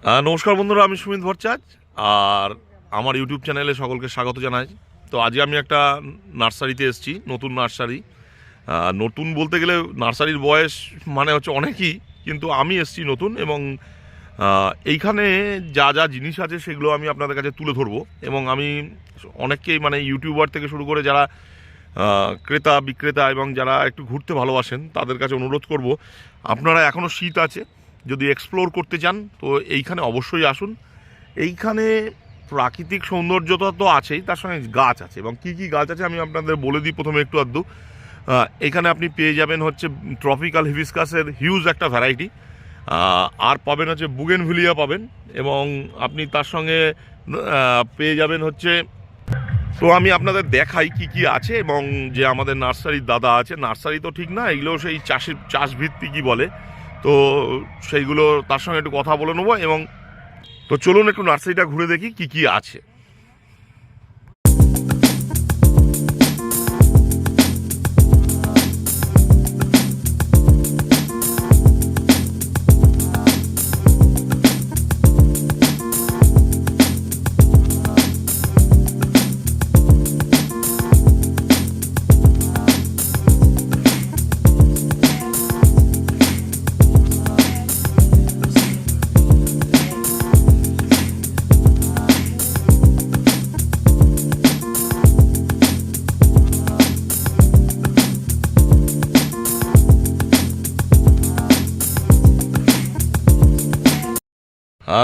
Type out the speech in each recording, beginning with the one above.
নমস্কার বন্ধুরা, আমি সুমিত ভট্টাচার্য আর আমার ইউটিউব চ্যানেলে সকলকে স্বাগত জানাই। তো আজকে আমি একটা নার্সারিতে এসেছি, নতুন নার্সারি। নতুন বলতে গেলে নার্সারির বয়স মানে হচ্ছে অনেকই, কিন্তু আমি এসেছি নতুন। এবং এইখানে যা যা জিনিস আছে সেগুলো আমি আপনাদের কাছে তুলে ধরবো। এবং আমি অনেককেই মানে ইউটিউবার থেকে শুরু করে যারা ক্রেতা বিক্রেতা এবং যারা একটু ঘুরতে ভালোবাসেন তাদের কাছে অনুরোধ করব, আপনারা এখনও শীত আছে, যদি এক্সপ্লোর করতে চান তো এইখানে অবশ্যই আসুন। এইখানে প্রাকৃতিক সৌন্দর্যতা তো আছেই, তার সঙ্গে গাছ আছে। এবং কি কি গাছ আছে আমি আপনাদের বলে দিই প্রথমে একটু আধটু। এখানে আপনি পেয়ে যাবেন হচ্ছে ট্রপিক্যাল হিবিস্কাসের হিউজ একটা ভ্যারাইটি, আর পাবেন হচ্ছে বুগেনভিলিয়া পাবেন, এবং আপনি তার সঙ্গে পেয়ে যাবেন হচ্ছে, তো আমি আপনাদের দেখাই কি কি আছে। এবং যে আমাদের নার্সারির দাদা আছে, নার্সারি তো ঠিক না, এগুলো সেই চাষভিত্তিকই বলে, তো সেইগুলো তার সঙ্গে একটু কথা বলে নেবো। এবং তো চলুন একটু নার্সারিটা ঘুরে দেখি কি কি আছে।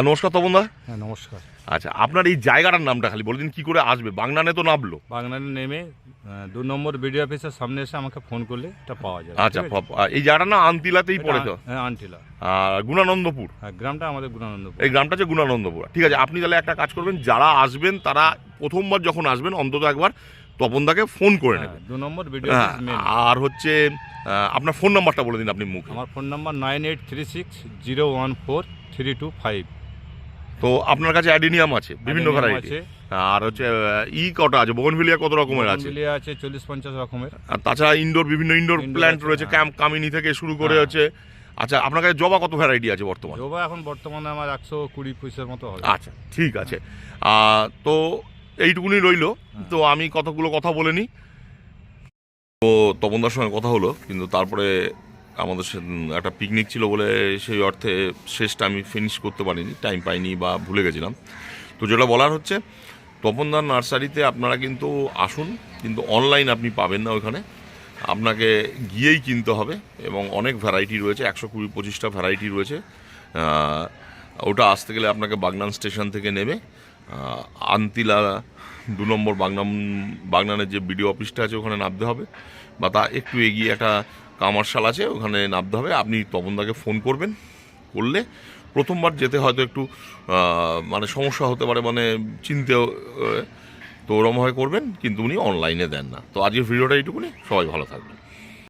নমস্কার তপনদা। হ্যাঁ, নমস্কার। আচ্ছা, আপনার এই জায়গাটার নামটা খালি বলে দিন, কি করে আসবে? বাগনানে তো নামলো, বাগনানে নেমে 2 নম্বর বিডিও অফিসের সামনে এসে আমাকে ফোন করলে এটা পাওয়া যাবে। আচ্ছা, এই জায়গাটার না আন্তিলাতেই পড়ে তো? হ্যাঁ, আন্টিলা। আর গুণানন্দপুর, হ্যাঁ, গ্রামটা আমাদের গুণানন্দপুর। এই গ্রামটা হচ্ছে গুণানন্দপুর। ঠিক আছে, আপনি তাহলে একটা কাজ করবেন, যারা আসবেন তারা প্রথমবার যখন আসবেন অন্তত একবার তপনদাকে ফোন করে নেবেন। 2 নম্বর বিডিও অফিস মেন। আর হচ্ছে আপনার ফোন নাম্বারটা বলে দিন আপনি মুখে। আমার ফোন নাম্বার 9836014325। তো আপনার কাছে অ্যাডিনিয়াম আছে বিভিন্ন ভ্যারাইটি, আর হচ্ছে কটা আছে, বোগনভিলিয়া কত রকমের আছে? বোগনভিলিয়া আছে 40-50 রকমের। আর তাছাড়া বিভিন্ন ইনডোর প্ল্যান্ট রয়েছে, কামিনী থেকে শুরু করে হচ্ছে। আচ্ছা, আপনার কাছে জবা কত ভ্যারাইটি আছে বর্তমানে? জবা এখন বর্তমানে আমার 120 পিসের মতো হবে। আচ্ছা, ঠিক আছে। তো এইটুকুনি রইলো। তো আমি কতগুলো কথা বলে নিই। তো তপনদার সঙ্গে কথা হলো, কিন্তু তারপরে আমাদের একটা পিকনিক ছিল বলে সেই অর্থে শেষটা আমি ফিনিশ করতে পারিনি, টাইম পাইনি বা ভুলে গেছিলাম। তো যেটা বলার হচ্ছে, তপনদার নার্সারিতে আপনারা কিন্তু আসুন, কিন্তু অনলাইন আপনি পাবেন না, ওইখানে আপনাকে গিয়েই কিনতে হবে। এবং অনেক ভ্যারাইটি রয়েছে, 120-25টা ভ্যারাইটি রয়েছে। ওটা আসতে গেলে আপনাকে বাগনান স্টেশন থেকে নেমে আন্তিলা 2 নম্বর বাগনানের যে বিডিও অফিসটা আছে ওখানে নামতে হবে, বা তা একটু এগিয়ে একটা কামারশাল আছে ওখানে নামতে হবে। আপনি তপনদাকে ফোন করবেন, করলে প্রথমবার যেতে হয়তো একটু মানে সমস্যা হতে পারে, মানে চিনতেও, তো ওরমভাবে করবেন, কিন্তু উনি অনলাইনে দেন না। তো আজকের ভিডিওটা এইটুকুনি, সবাই ভালো থাকবেন।